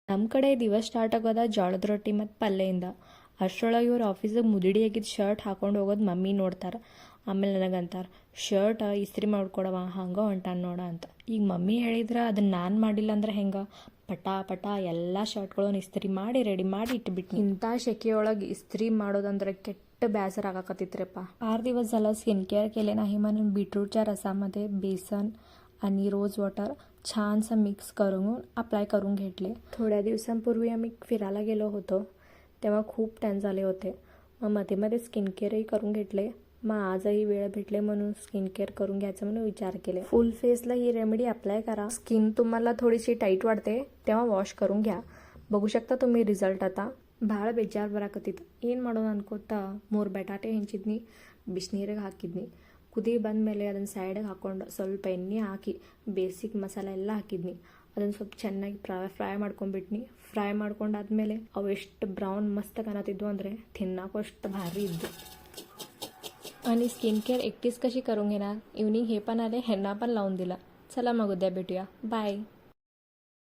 ನಮ್ಮ ಕಡೆ ದಿವಸ ಸ್ಟಾರ್ಟ್ ಆಗೋದ ಜೋಳದ ರೊಟ್ಟಿ ಮತ್ತು ಪಲ್ಯದಿಂದ. ಅಷ್ಟರೊಳಗೆ ಇವ್ರು ಆಫೀಸಿಗೆ ಮುದುಡಿ ಆಗಿದ್ದು ಶರ್ಟ್ ಹಾಕೊಂಡು ಹೋಗೋದು ಮಮ್ಮಿ ನೋಡ್ತಾರೆ. ಆಮೇಲೆ ನನಗಂತಾರೆ, ಶರ್ಟ್ ಇಸ್ತ್ರಿ ಮಾಡ್ಕೊಡವ ಹಂಗೆ ಹೊಂಟಾನ ನೋಡ ಅಂತ. ಈಗ ಮಮ್ಮಿ ಹೇಳಿದ್ರೆ ಅದನ್ನು ನಾನು ಮಾಡಿಲ್ಲ ಅಂದ್ರೆ ಹೆಂಗೆ, ಪಟ ಎಲ್ಲ ಶರ್ಟ್ಗಳನ್ನು ಇಸ್ತ್ರಿ ಮಾಡಿ ರೆಡಿ ಮಾಡಿ ಇಟ್ಬಿಟ್ಟು ಇಂಥ ಶೆಕೆಯೊಳಗೆ ಇಸ್ತ್ರಿ ಮಾಡೋದಂದ್ರೆ ಕೆಟ್ಟ ಬೇಸರ ಆಗಾಕತ್ತಿತ್ರಪ್ಪ. 6 दिवस झालं स्किन केअर केले नाही म्हणून बीटरूटच्या रसामध्ये बेसन आणि रोज वॉटर छानसं मिक्स करून अप्लाय करून घेतले. थोड्या दिवसांपूर्वी आम्ही फिरायला गेलो होतो तेव्हा खूप टॅन झाले होते. मग मध्ये स्किन केअरही करून घेतले. मग आजही वेळ भेटले म्हणून स्किन केअर करून घ्यायचं म्हणून विचार केले. फुल फेसला ही रेमेडी अप्लाय करा. स्किन तुम्हाला थोडीशी टाईट वाटते तेव्हा वॉश करून घ्या. बघू शकता तुम्ही रिझल्ट. आता ಭಾಳ ಬೇಜಾರು ಬರಾಕತ್ತಿತ್ತು. ಏನು ಮಾಡೋದು ಅನ್ಕೋತಾ 3 ಬಟಾಟೆ ಹೆಂಚಿದ್ನಿ, ಬಿಸಿನೀರಿಗೆ ಹಾಕಿದ್ನಿ. ಕುದಿ ಬಂದಮೇಲೆ ಅದನ್ನು ಸೈಡಿಗೆ ಹಾಕ್ಕೊಂಡು ಸ್ವಲ್ಪ ಎಣ್ಣೆ ಹಾಕಿ ಬೇಸಿಕ್ ಮಸಾಲೆ ಎಲ್ಲ ಹಾಕಿದ್ನಿ. ಅದನ್ನು ಸ್ವಲ್ಪ ಚೆನ್ನಾಗಿ ಫ್ರೈ ಮಾಡ್ಕೊಂಡ್ಬಿಟ್ನಿ. ಫ್ರೈ ಮಾಡ್ಕೊಂಡಾದ್ಮೇಲೆ ಅವು ಎಷ್ಟು ಬ್ರೌನ್ ಮಸ್ತ್ ಕಾಣತ್ತಿದ್ವು ಅಂದರೆ ತಿನ್ನೋಕ್ಕೂ ಅಷ್ಟು ಭಾರಿ ಇದ್ದು. आणि स्किन केअर एकटीच कशी करून घेणार. इव्हनिंग हे पण आले, ह्यांना पण लावून दिला. चला मग उद्या भेटूया. बाय.